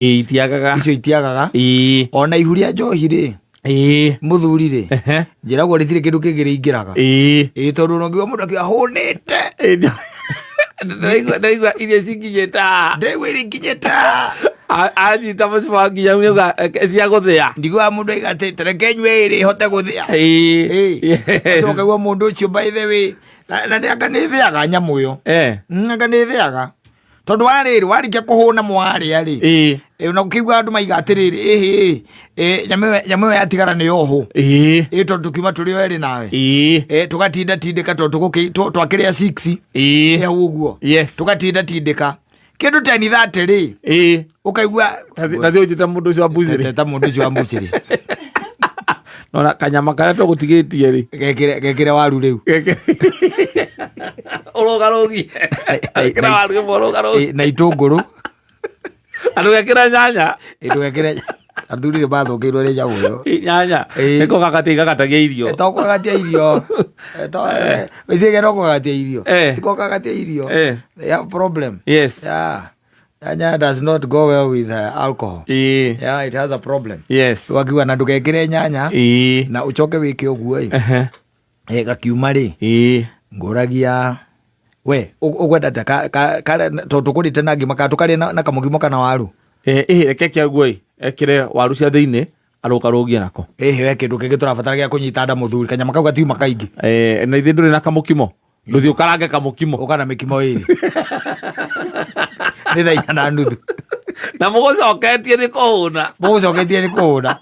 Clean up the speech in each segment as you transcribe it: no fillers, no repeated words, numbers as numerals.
itiagaga icio itiagaga ona ihuria njohi ri muthuri ri njiragwo ritire kindu kingiri ingiraga tondu no ngiwa mundu akihunite ndaigua iria cinginyita nginyita anyita mucima nginya uga cia guthia ndigwa mundu aigate tereke nywe iri hote guthia coka gwa mundu ucio by the way na ndaka nithiaga nyamu yo ndaka nithiaga tondu warikia kuhuna mwaria ri na ukigwa andu maiga atiriri nyamu yatigara ni yoho tondu tukiuma turi eri nawe tugatinda tindika tondu twakiria 6 uguo tugatinda tindika kindu 10:30 ri ukaigwa na thio jita mundu ucio ambuciri nona kanyama karia tugutigitie ri gekire waru riu urugarugi gekira waru urugarugi na itunguru andu gekira nyanya itugekire athurire bathukirwo ri jagu yo nyanya eko gakatiga gatagia irio toko gatia irio wizige roko gatia irio toko gatia irio they have problem. Yes. Nyanya does not go well with alcohol. Yeah, it has a problem. Yes. Wakiwa na ndugekire nyanya na ucoke wike uguo gakiuma ri nguragia we ugwenda ta tondu kurite na ngima katukari na kamugimo kana waru reke kia guo ekire waru cia thiini arugarugia nako we kindu kingi turabatara gia kunyita nda muthuri kanyama kau gatiuma kaingi na ithi nduri na kamukimo nduthi ukarange kamukimo ukana mikimo iri ni thaa na nuthu na mugucoketie ni kuhuna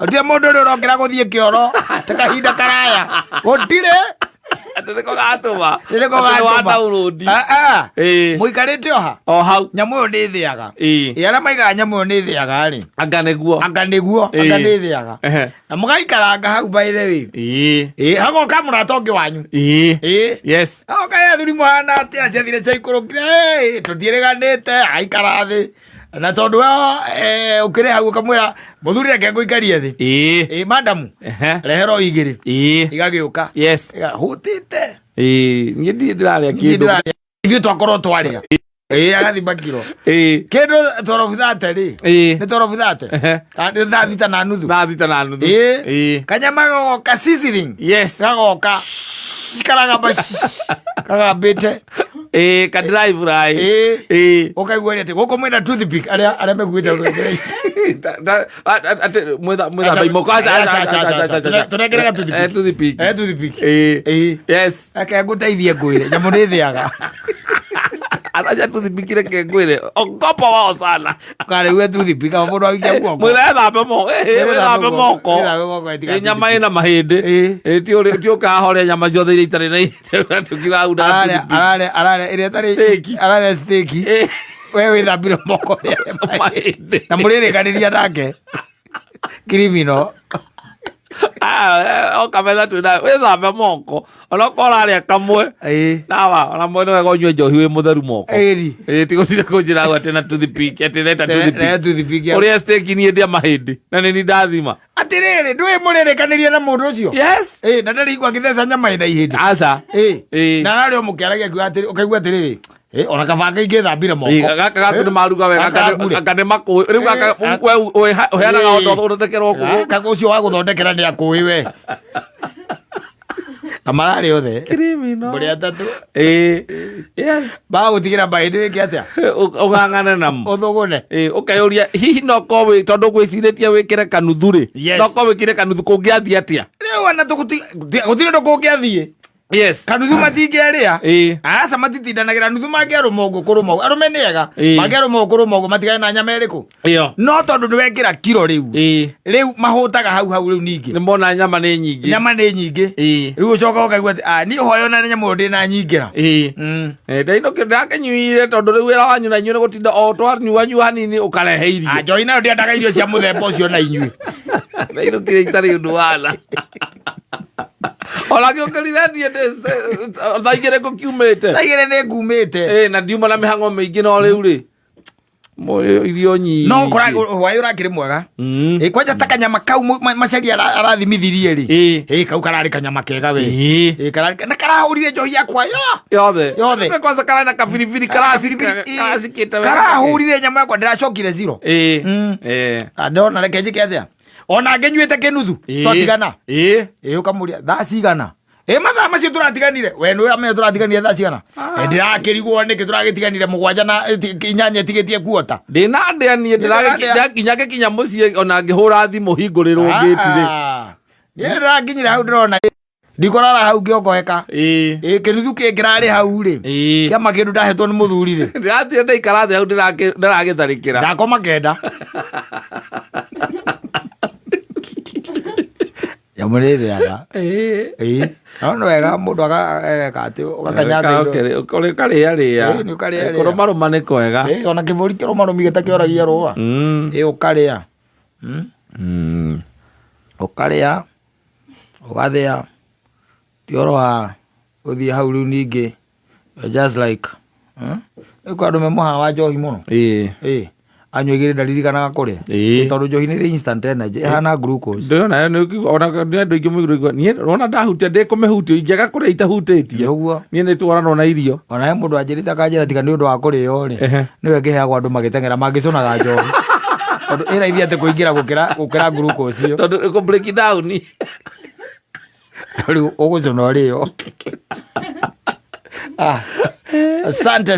utia mundu uri urokira guthie kioro ta kahinda karaya gutire atiriko gatuma urudi muikarite oha hau nyamu yo ndithiaga ara maiga nyamu yo ndithiaga ri anga niguo ndithiaga na mugaikaranga hau by the way hagoka muratongi wanyu yes hagoka ya thuri mwana atia ciathire ciaikurukire tutiriganite aikara thi na tondu ukire hau kamwira muthuri reke nguikarie thi madamu rehero igiri igagiuka yes hutite nie ndiraria kindu ithuĩ twakorwo twaria agathi bakiro kindu thorobuthate ri ni thorobuthate ni thaa thita na nuthu kanyama gagoka sizzling gagoka karaga kagambite ka drive rai ukaigua ati guko mwenda toothpick aria meguite mwenda baimo kaza tunegerega toothpick yes akaguteithie ngwire nyamu ndithiaga araja tuthipikire ke ngwire okopa wao sana kare we toothpick mundu agikia guoko mwira thambe moko nyama ina mahindi ti ukahore nyama ciothe iria itari na tukiwa unda arare iria tari arare steak we withambire moko na muririkaniria nake criminal okamenya twina withambe moko onokoraria kamwe nawa ona mwene wega unywe njohi wi mutheru moko tigutire kunjira ati na toothpick ati neta toothpick uria steak ni ndia mahindi na ni ndathima atiriri ndui muririkaniria na mundu ucio yes na ndarigwa ngithesa nyama ina ihindi aca na nario mukiaragia ukaigua atiriri ona kabanga ingithambire moko gaka gaku ni maruga wega akane makui riu gaka uheanaga uthondekerwo kugu kaka ucio wa guthondekera ni akui we na marari othe criminal muri atatu yes ba gutigira baidi wiki atia ugangane namo uthugune ukayuria hihi no kowe tondu gwiciritie wikire kanuthuri no kowe wikire kanuthu kungiathia atia riu ana gutire ndo kungiathie yes kanuthu matingeria asa matitindanagira nuthu mangiaruma uguo kuruma arume niega mangiaruma uguo kuruma uguo matigane na nyama iriku no tondu ni wekira kiro riu mahutaga hau riu ningi ni mona nyama ni nyingi riu ucoka ukaigua ni hoyo na nyama ndi na nyingira ndaino kindakenyuire tondu riu wira wanyu na inyuĩ gutinda o twanyua hanini ukarehe irio njoi nayo ndiendaga irio cia muthemba ucio na inyuĩ ndaino kire itari undu wana ola giokerire nie thaigire gukiumite thaigire ni ngumite na ndiuma na mihango mingi no riu ri irio nyingi no kora hwayo rakire mwega kwanja ta kanyama kau macari arathimithirie ri kau karari kanyama kega we karari na karahurire njohi yakwa yothe kwanza karari na kabiribiri karasikite karahurire nyama yakwa ndiracokire zero ndona reke njike atia ona ngenyuite kinuthu twatigana ukamuria thaa cigana mathaa macio turatiganire we nä amenya turatiganire thaa cigana ndirakärigwo nä kä turagätiganire 7 na 8 tigätie kuota ndä na ndäanie ndärakinya gä kinya må ciä ona ngä hå ra thimå hingå rä rwo ngä tirä nä ndärakinyire hau ndä rona ndikorara hau ngä ongoeka kä nuthu kä ngä rarä hau rä kä ama kä ndå ndahetwo nä må thuri rä ndäratire ndaikarathä hau ndäragä tharä kä ra ndakoma kenda nyamå nä thä aga no wega må ndå ageka atä å karä arä a kå rå marå ma nä kwega ona kä bå ri kä rå marå mi gä takä oragia rå wa å karä a å karä a å gathä a ti å roa å thiä hau rä u ningä just like ä kwa andå me må haha wa njohi må no anyua igä rä ndaririkanaga kå rä a tondå njohi nä rä instant energy ihana glucose ndona nä andå aingä må igå niä rona ndahutia ndä kå mä hutio ingäaga kå rä a itahutä tie ũguo niä nä twaranwo na irio ona he må ndå anjä rä te akanjä ra tiga nä å ndå wa kå rä o rä nä we ngä heagwo andå magä teng'era mangä conaga njohi tondå ä raithi atä kå ingä ra gå kä ra glucose io tondå ä kå break down rä u å gå cona å rä o asante